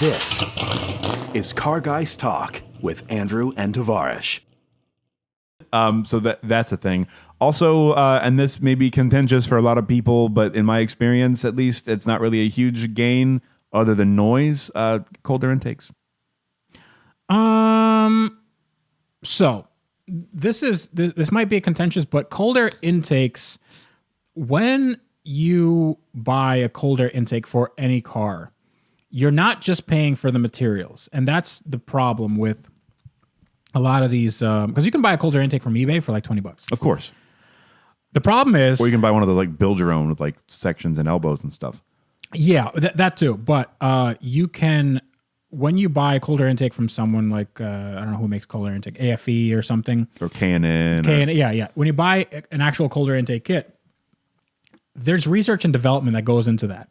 This is Car Guys Talk with Andrew and Tavarish. So that's the thing. Also, and this may be contentious for a lot of people, but in my experience, at least, it's not really a huge gain other than noise. Cold air intakes. So this might be contentious, but cold air intakes, when you buy a cold air intake for any car, you're not just paying for the materials. And that's the problem with a lot of these, because you can buy a cold air intake from eBay for like $20. Of course. The problem is, Or you can buy one of the like build your own with like sections and elbows and stuff. yeah, that too. But you can, when you buy a cold air intake from someone like, I don't know who makes cold air intake, AFE or something. Or K&N. Yeah. When you buy an actual cold air intake kit, there's research and development that goes into that.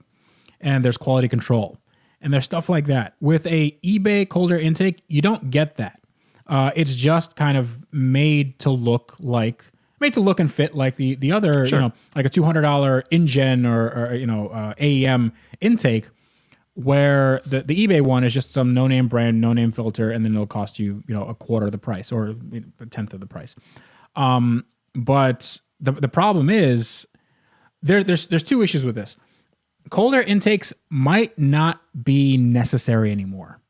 And there's quality control. And there's stuff like that. With a eBay cold air intake, you don't get that. It's just kind of made to look and fit like the other, Sure. like a $200 InGen or AEM intake, where the eBay one is just some no-name brand, no-name filter, and then it'll cost you, a quarter of the price or a tenth of the price. But the problem is there's two issues with this. Cold air intakes might not be necessary anymore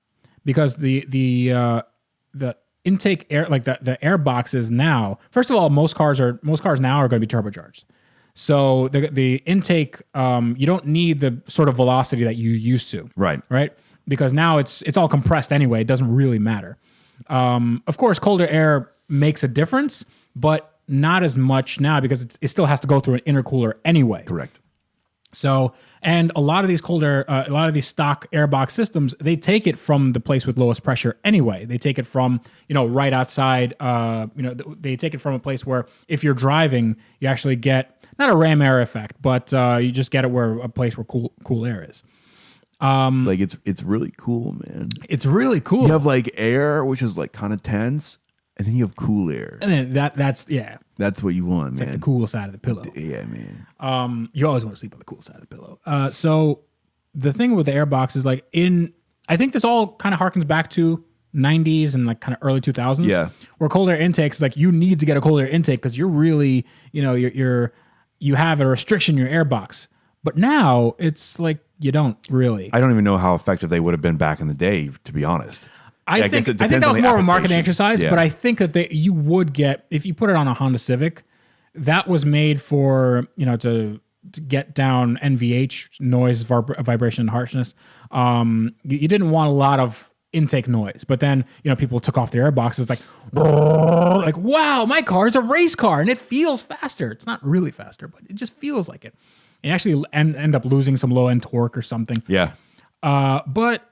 because the intake air, like the air boxes now, first of all, most cars now are going to be turbocharged. So the intake, you don't need the sort of velocity that you used to. Right. Because now it's all compressed anyway. It doesn't really matter. Of course, colder air makes a difference, but not as much now because it still has to go through an intercooler anyway. Correct. So, and a lot of these a lot of these stock airbox systems, they take it from the place with lowest pressure anyway. They take it from, right outside, they take it from a place where if you're driving, you actually get not a ram air effect, but you just get it a place where cool air is. Like it's really cool, man. It's really cool. You have like air, which is like kind of tense, and then you have cool air. And then That's what you want, man. like the cool side of the pillow. Yeah, man. You always want to sleep on the cool side of the pillow. So the thing with the airbox is I think this all kind of harkens back to 90s and like kind of early 2000s. Yeah. Where cold air intakes, like you need to get a cold air intake because you're really, you have a restriction in your airbox. But now it's like you don't really. I don't even know how effective they would have been back in the day, to be honest. I think that was more of a marketing exercise, but I think that you would get, if you put it on a Honda Civic, that was made for, to get down NVH, noise, vibration, and harshness. You didn't want a lot of intake noise, but then, people took off their airboxes like, wow, my car is a race car and it feels faster. It's not really faster, but it just feels like it. And you actually end up losing some low end torque or something. Yeah. But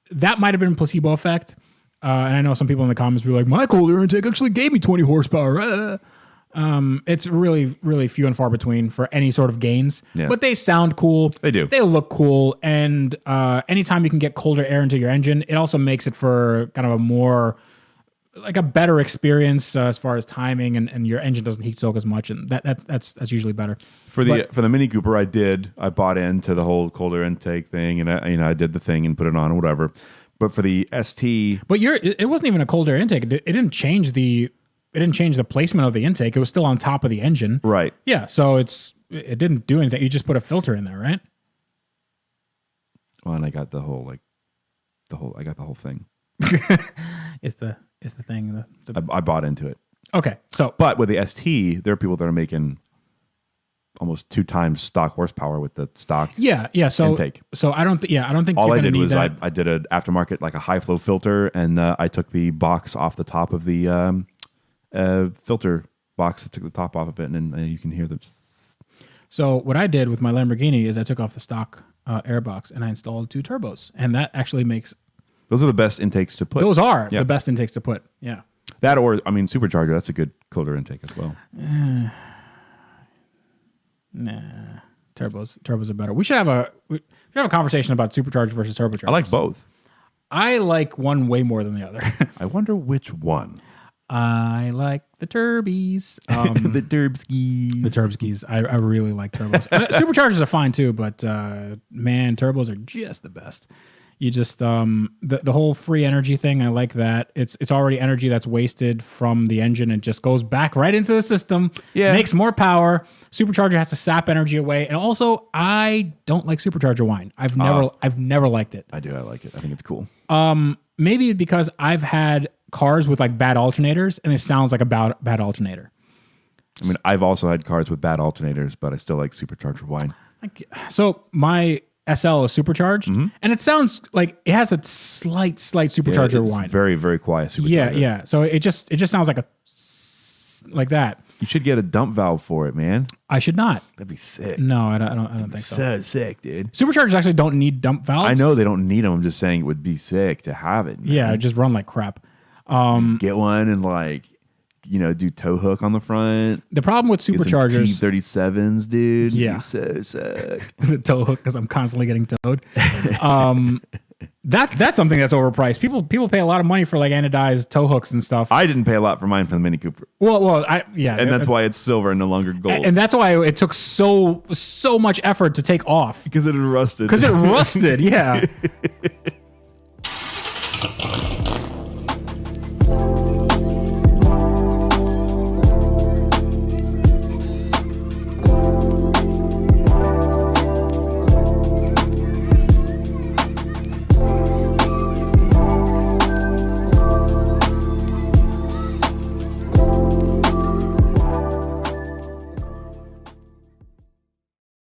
that might have been a placebo effect. And I know some people in the comments were like, my cold air intake actually gave me 20 horsepower. It's really, really few and far between for any sort of gains. Yeah. But they sound cool. They do. They look cool. And anytime you can get colder air into your engine, it also makes it for kind of a more, like a better experience as far as timing and your engine doesn't heat soak as much. And that's usually better. For the Mini Cooper, I bought into the whole cold air intake thing, and I did the thing and put it on or whatever. But for the ST, but it wasn't even a cold air intake. It didn't change the placement of the intake. It was still on top of the engine. Right. Yeah. So it didn't do anything. You just put a filter in there, right? Well, and I got the whole thing. It's the thing. I bought into it. Okay. So, but with the ST, there are people that are making almost 2 times stock horsepower with the stock intake. So I don't think all you're I did need was that. I did an aftermarket, like a high flow filter, and I took the box off the top of the filter box. I took the top off of it, and then you can hear the. So what I did with my Lamborghini is I took off the stock airbox and I installed 2 turbos, and that actually makes. Those are the best intakes to put. Those are the best intakes to put. Yeah. That supercharger. That's a good colder intake as well. Nah, turbos are better. We should have a conversation about supercharged versus turbocharged. I like both. I like one way more than the other. I wonder which one. I like the turbies. The turbskis. The turbskis. I really like turbos. Superchargers are fine too, but man, turbos are just the best. You just the whole free energy thing. I like that. It's already energy that's wasted from the engine and just goes back right into the system. Yeah. Makes more power. Supercharger has to sap energy away. And also, I don't like supercharger wine. I've never liked it. I do. I like it. I think it's cool. Maybe because I've had cars with like bad alternators, and it sounds like a bad alternator. I mean, I've also had cars with bad alternators, but I still like supercharger wine. So my SL is supercharged, and it sounds like it has a slight supercharger whine. Very, very quiet supercharger. Yeah. So it just sounds like like that. You should get a dump valve for it, man. I should not. That'd be sick. No, I don't think so. So sick, dude. Superchargers actually don't need dump valves. I know they don't need them. I'm just saying it would be sick to have it. Man. Yeah, just run like crap. Get one and like, do tow hook on the front. The problem with superchargers, T37s, dude. Yeah, so sick. The tow hook because I'm constantly getting towed. That's something that's overpriced. People pay a lot of money for like anodized tow hooks and stuff. I didn't pay a lot for mine for the Mini Cooper. And that's why it's silver and no longer gold. And that's why it took so much effort to take off because it had rusted. Yeah.